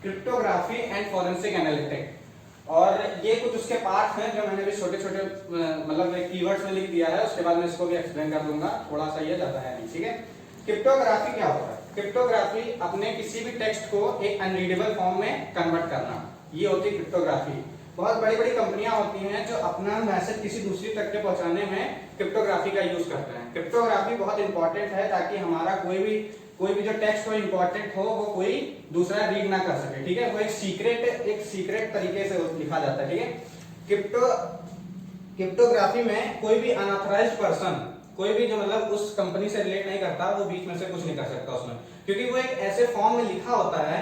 Cryptography and forensic analytic. और ये कुछ उसके पार्ट हैं जो मैंने भी छोटे छोटे मतलब कीवर्ड्स में लिख दिया है, उसके बाद मैं इसको भी एक्सप्लेन कर दूंगा, थोड़ा सा ये ज्यादा है नहीं, ठीक है। क्रिप्टोग्राफी क्या होता है? क्रिप्टोग्राफी अपने किसी भी टेक्स्ट को एक अनरीडेबल फॉर्म में कन्वर्ट करना, ये होती है क्रिप्टोग्राफी। बहुत बड़ी बड़ी कंपनियां होती हैं जो अपना मैसेज किसी दूसरी तक के पहुंचाने में क्रिप्टोग्राफी का यूज करते हैं। क्रिप्टोग्राफी बहुत इंपॉर्टेंट है ताकि हमारा कोई भी जो टेक्स्ट हो इंपॉर्टेंट हो वो कोई दूसरा रीड ना कर सके, ठीक है। वो एक सीक्रेट तरीके से लिखा जाता है, ठीक है। क्रिप्टोग्राफी में कोई भी अनऑथराइज्ड पर्सन, कोई भी जो मतलब उस कंपनी से रिलेट नहीं करता, वो बीच में से कुछ नहीं कर सकता उसमें, क्योंकि वो एक ऐसे फॉर्म में लिखा होता है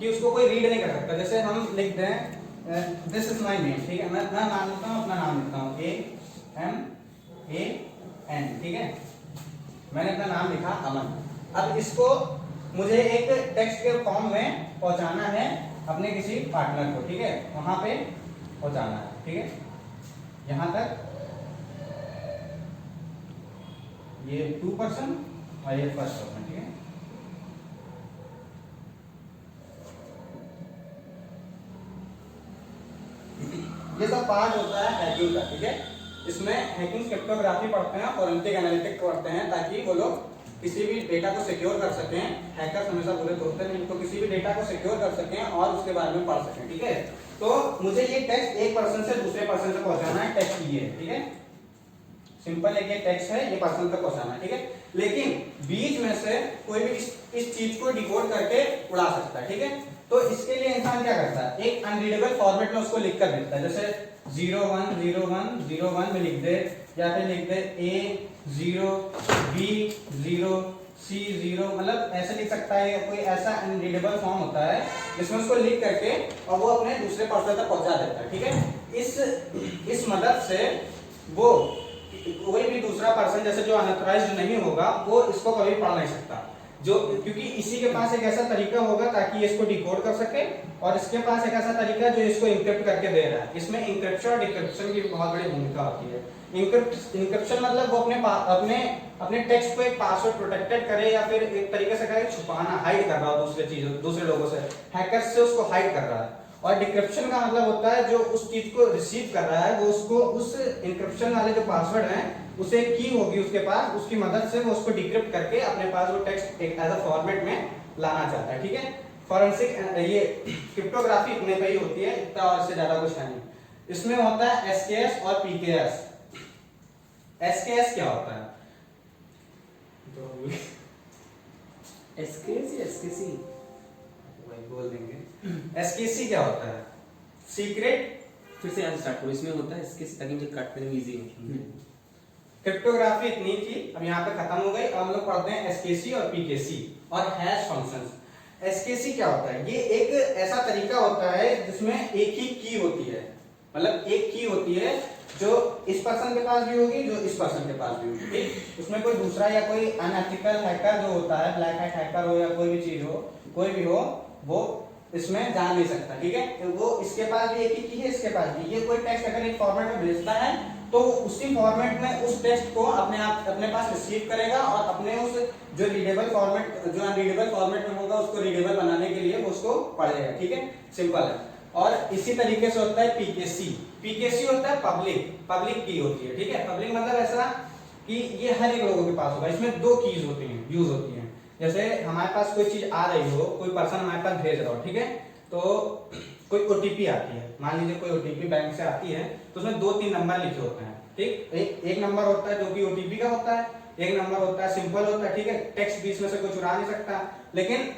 कि उसको कोई रीड नहीं कर सकता। जैसे हम लिख दें दिस इज माई नेम, ठीक है, मैं नाम लिखता हूँ, अपना नाम लिखता हूँ AMAN, ठीक है, मैंने अपना नाम लिखा अमन। अब इसको मुझे एक टेक्स्ट के फॉर्म में पहुंचाना है अपने किसी पार्टनर को, ठीक है, वहां पे पहुंचाना है, ठीक है, यहां तक ये 2% और ये 1%, ठीक है। ये सब पार्ट होता है हैकिंग का, ठीक है। इसमें हैकिंग क्रिप्टोग्राफी पढ़ते हैं, फॉरेंसिक एनालिटिक पढ़ते हैं, ताकि वो लोग किसी भी डेटा को सिक्योर कर सकें। हैकर्स हमेशा बुरे तो होते नहीं, तो किसी भी डेटा को सिक्योर कर सकें और उसके बारे में पढ़ सकें, ठीक है। तो मुझे ये टेक्स्ट एक पर्सन से दूसरे पर्सन तक पहुंचाना है, टेक्स्ट ये, ठीक है, सिंपल एक ये टेक्स्ट है, ये पर्सन तक पहुंचाना है, ठीक है। लेकिन बीच में से कोई भी इस चीज को डिकोड करके उड़ा सकता है, ठीक है। तो इसके लिए इंसान क्या करता है, एक अनरीडेबल फॉर्मेट में उसको लिख कर देता है, जैसे 010101 में लिख दे, या फिर लिख दे A0 B0 C0, मतलब ऐसे लिख सकता है। कोई ऐसा अनरीडेबल फॉर्म होता है जिसमें उसको लिख करके और वो अपने दूसरे पर्सन तक पहुंचा देता है, ठीक है। इस मदद से वो कोई भी दूसरा पर्सन जैसे जो अनऑथराइज्ड नहीं होगा वो इसको कभी पढ़ नहीं सकता, जो क्योंकि इसी के पास एक ऐसा तरीका होगा ताकि इसको डिकोड कर सके, और इसके पास एक ऐसा तरीका जो इसको इंक्रिप्ट करके दे रहा है। इसमें इंक्रिप्शन और डिक्रिप्शन की बहुत बड़ी भूमिका होती है। इंक्रिप्शन मतलब वो अपने टेक्स्ट को एक पासवर्ड प्रोटेक्टेड करे, या फिर एक तरीके से करे छुपाना, हाइड कर रहा हो दूसरे लोगों से, हैकर्स से उसको हाइड कर रहा है। और डिक्रिप्शन का मतलब होता है जो उस चीज को रिसीव कर रहा है वो उसको उस इंक्रिप्शन वाले जो पासवर्ड है उसे की होगी उसके पास, उसकी मदद से वो उसको डिक्रिप्ट करके अपने पास वो टेक्स्ट एक एज अ फॉर्मेट में लाना चाहता है, ठीक है। फॉरेंसिक ये क्रिप्टोग्राफी इतने पे ही होती है, इतना और इससे ज्यादा कुछ है नहीं। इसमें होता है SKS और PKS। SKS क्या होता है? SKS या SKC वही बोल देंगे। SKC क्या होता है? सीक्रेट, फिर से यहाँ स्टार्ट करो। इसमें होता है SKC ताकि मुझे काटने में इजी हो। क्रिप्टोग्राफी इतनी थी, अब यहाँ पे खत्म हो गई। अब हम लोग पढ़ते हैं SKC और PKC और हैश फंक्शंस। SKC क्या होता है? ये एक ऐसा तरीका होता है जिसमें एक ही की होती है, मतलब एक की होती है जो इस पर्सन के पास भी होगी, जो इस पर्सन के पास भी होगी, ठीक। उसमें कोई दूसरा या कोई अनएथिकल हैकर जो होता है, ब्लैक हैट हैकर हो या कोई भी चीज हो, कोई भी हो, वो इसमें जान नहीं सकता, ठीक है। तो वो इसके पास भी एक ही की है, इसके पास भी। ये कोई टेक्स्ट अगर एक फॉर्मेट में भेजता है तो उसी फॉर्मेट में उस टेक्स्ट को अपने पास रिसीव करेगा और अपने उस जो रीडेबल फॉर्मेट, जो अनरीडेबल फॉर्मेट में होगा उसको रीडेबल बनाने के लिए वो उसको पढ़ेगा, ठीक है, सिंपल है। और इसी तरीके से होता है PKC। PKC होता है पब्लिक की होती है, ठीक है। पब्लिक मतलब ऐसा कि ये हर एक लोगों के पास होगा। इसमें दो कीज होती हैं, यूज होती हैं। जैसे हमारे पास कोई चीज आ रही हो, कोई पर्सन हमारे पास भेज रहा हो, ठीक है, तो कोई OTP आती है, मान लीजिए कोई OTP बैंक से आती है, तो उसमें 2-3 नंबर लिखे होते हैं, ठीक। एक नंबर होता है जो कि OTP का होता है, एक नंबर होता है सिंपल होता है, ठीक है, टेक्स्ट बीच में से कोई चुरा नहीं सकता। लेकिन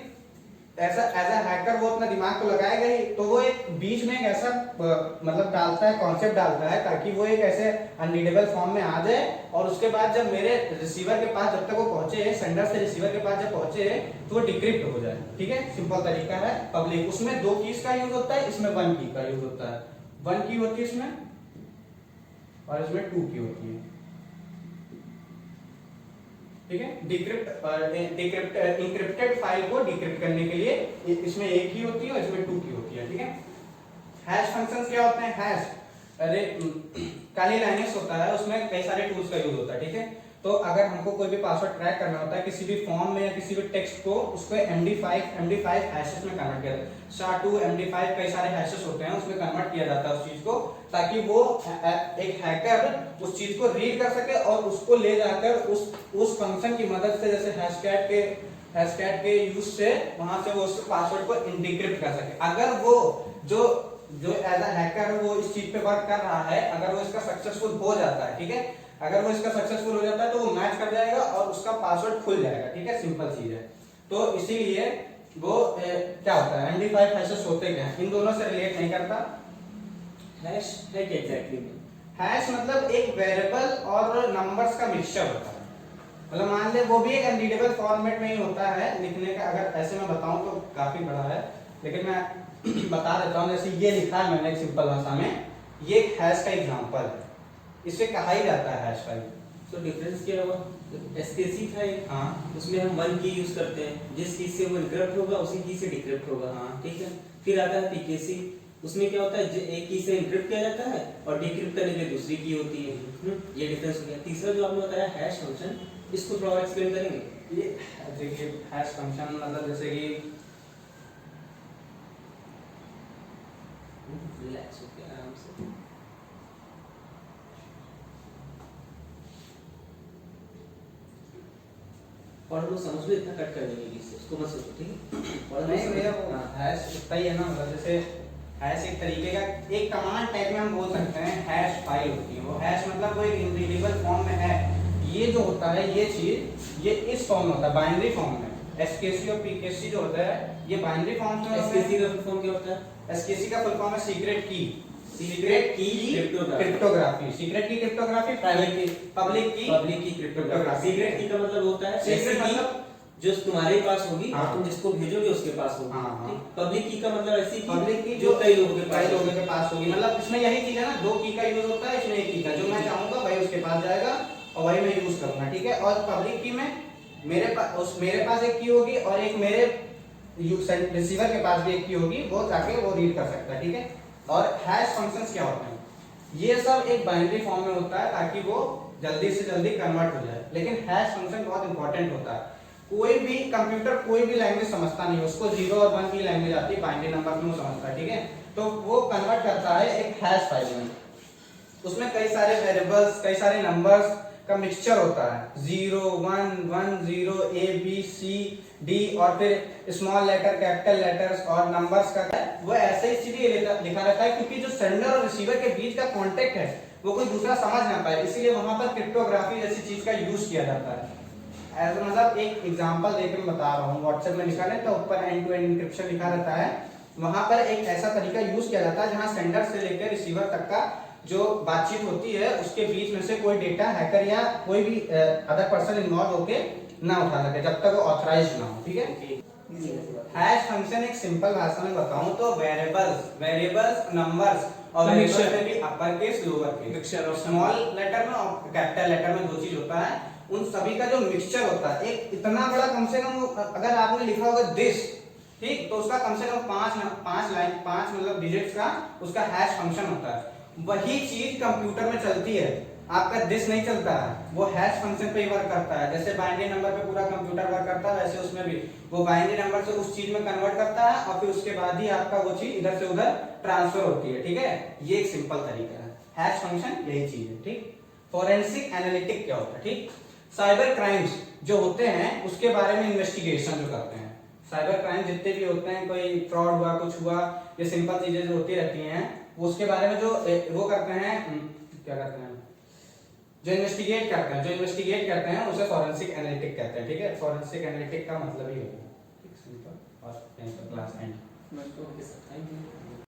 ऐसा एज अ हैकर वो अपना दिमाग को लगाएगा ही, तो वो एक बीच में एक ऐसा मतलब डालता है, कॉन्सेप्ट डालता है ताकि वो एक ऐसे अनरीडेबल फॉर्म में आ जाए, और उसके बाद जब मेरे रिसीवर के पास जब तक वो पहुंचे, सेंडर से रिसीवर के पास जब पहुंचे, तो वो डिक्रिप्ट हो जाए, ठीक है। सिंपल तरीका है पब्लिक। उसमें 2 कीज का यूज होता है, इसमें 1 की का यूज होता है। 1 की होती है इसमें और इसमें 2 की होती है, ठीक है। इंक्रिप्टेड फाइल को डिक्रिप्ट करने के लिए इसमें 1 की होती है और इसमें 2 की होती है, ठीक है। हैश फंक्शंस क्या होते हैं? हैश, अरे काली लाइनेस होता है, उसमें कई सारे टूल्स का यूज होता है, ठीक है। तो अगर हमको कोई भी पासवर्ड ट्रैक करना होता है किसी भी फॉर्म में या किसी भी टेक्स्ट को, उसको MD5 हैशेस में कन्वर्ट किया जाता है। SHA-2 MD5 कई सारे हैशेस होते हैं, उसमें कन्वर्ट किया जाता है उस चीज को, ताकि वो एक हैकर उस चीज को रीड कर सके और उसको ले जाकर उस फंक्शन की मदद से, जैसे हैशटैग के यूज से वहां से वो उस पासवर्ड को डिक्रिप्ट कर सके। अगर वो जो एज अ हैकर वो इस चीज पे वर्क कर रहा है, अगर वो इसका सक्सेसफुल हो जाता है, ठीक है, अगर वो इसका सक्सेसफुल हो जाता है तो वो मैच कर जाएगा और उसका पासवर्ड खुल जाएगा, ठीक है, सिंपल चीज है। तो इसीलिए वो क्या होता है, MD5 हैशेस होते क्या हैं, इन दोनों से रिलेट नहीं करता। हैश है क्या एग्जैक्टली में? हैश मतलब एक वेरिएबल और नंबर्स का मिक्सचर होता है। मतलब मान ले वो भी एक अनरीडेबल फॉर्मेट में ही होता है लिखने का, अगर ऐसे मैं बताऊं तो काफी बड़ा है, लेकिन मैं बता देता हूं। जैसे ये लिखा है मैंने एक सिंपल भाषा में, ये एक हैश का एग्जांपल है, इसे कहा ही जाता है हैश फाइल। तो डिफरेंस क्या हुआ? एसकेसी था एक, हाँ, उसमें हम वन की यूज करते हैं, जिस की से वो इनक्रिप्ट होगा उसी की से डिक्रिप्ट होगा, हाँ। ठीक है। फिर आता है पीकेसी, उसमें क्या होता है, एक की से इनक्रिप्ट किया जाता है और डिक्रिप्ट करने के लिए दूसरी की होती है। ये डिफरेंस हो गया। तीसरा जो आपने बताया हैश फंक्शन, इसको थोड़ा और एक्सप्लेन करेंगे? ये देखिए हैश फंक्शन मतलब जैसे कि रिलैक्स होके आराम से। और लोग समझ लो, इतना कट कर देंगे इससे, उसको मत सोचो, ठीक है। और नहीं भैया, वो हैश इतना ही है ना, मतलब जैसे हैश एक तरीके का एक कमांड टाइप में हम बोल सकते हैं, हैश फाइल होती है वो। हैश मतलब वो एक इनरीडेबल फॉर्म में है। ये जो होता है ये चीज, ये इस फॉर्म में होता है, बाइनरी फॉर्म में। एसकेसी और पीकेसी जो होता है ये बाइनरी फॉर्म में होता है। एसकेसी का फुल फॉर्म क्या होता है? एसकेसी का फुल फॉर्म है सीक्रेट की क्रिप्टोग्राफी। सीक्रेट की क्रिप्टोग्राफी, पब्लिक की क्रिप्टोग्राफी। सीक्रेट की का मतलब होता है सीक्रेट ऐसी मतलब की जो तुम्हारे पास होगी हाँ। और तुम जिसको भेजोगे उसके पास होगी। हाँ, हाँ। पब्लिक की का मतलब ऐसी की पब्लिक की जो कई लोगों के पास होगी। मतलब इसमें यही चीज है ना, दो की का यूज होता है, इसमें एक की का, जो मैं चाहूंगा वही उसके पास जाएगा और वही मैं यूज करूंगा, ठीक है। और पब्लिक की में मेरे पास एक की होगी और एक मेरे रिसीवर के पास भी एक की होगी, वो जाके वो रीड कर सकता है, ठीक है। और हैश फंक्शंस क्या होते हैं, ये सब एक बाइनरी फॉर्म में होता है ताकि वो जल्दी से जल्दी कन्वर्ट हो जाए। लेकिन हैश फंक्शन बहुत इंपॉर्टेंट होता है। कोई भी कंप्यूटर कोई भी लैंग्वेज समझता नहीं है, उसको 0 और 1 की लैंग्वेज आती है, बाइनरी नंबर में वो समझता है, ठीक है। तो वो कन्वर्ट करता है एक हैश फाइल में। उसमें कई सारे वेरिएबल्स, कई सारे नंबर्स का मिक्सचर होता है, 0 1 1 0 A B C D और फिर स्मॉल लेटर, कैपिटल लेटर्स और नंबर्स का वो ऐसे ही सीधे लिखा रहता है, क्योंकि जो सेंडर और रिसीवर के बीच का कॉन्टेक्ट है वो कोई दूसरा समझ ना पाए, इसीलिए वहां पर क्रिप्टोग्राफी जैसी चीज का यूज किया जाता है। ऐसा मतलब एक एग्जांपल देकर मैं बता रहा हूँ, व्हाट्सएप में लिखा रहता है ऊपर एंड टू एंड एन्क्रिप्शन लिखा रहता है, वहां पर एक ऐसा तरीका यूज किया जाता है जहां सेंडर से लेकर रिसीवर तक का जो बातचीत होती है उसके बीच में से कोई डेटा हैकर या कोई भी अदर पर्सन इन्वॉल्व होके ना उठा सके जब तक वो ऑथराइज्ड ना हो, ठीक है। हैश फंक्शन एक सिंपल भाषा में बताऊं तो वेरिएबल्स नंबर्स और वेरिएबल्स में भी upper case lower case, small letter में और कैपिटल लेटर में दो चीज होता है, उन सभी का जो मिक्सचर होता है एक इतना बड़ा, कम से कम अगर आपने लिखा होगा दिस, ठीक, तो उसका कम से कम 5 मतलब डिजिट्स का उसका हैश फंक्शन होता है। वही चीज कंप्यूटर में चलती है, आपका दिस नहीं चलता है, वो हैश फंक्शन पे ही वर्क करता है। जैसे बाइनरी नंबर पे पूरा कंप्यूटर वर्क करता है, वैसे उसमें भी वो बाइनरी नंबर से उस चीज में कन्वर्ट करता है और फिर उसके बाद ही आपका वो चीज इधर से उधर ट्रांसफर होती है, ठीक है। ये एक सिंपल तरीका है, हैश फंक्शन यही चीज है, ठीक। फोरेंसिक एनालिटिक क्या होता है, ठीक, साइबर क्राइम्स जो होते हैं उसके बारे में इन्वेस्टिगेशन जो करते हैं। साइबर क्राइम जितने भी होते हैं, कोई फ्रॉड हुआ, कुछ हुआ, ये सिंपल चीजें जो होती रहती हैं, उसके बारे में जो वो करते हैं, क्या करते हैं, जो इन्वेस्टिगेट करते हैं उसे फोरेंसिक एनालिटिक कहते हैं, ठीक है। फोरेंसिक एनालिटिक का मतलब ही होता है, ठीक, सिंपल। और क्लास एंड। मैं तो थैंक यू।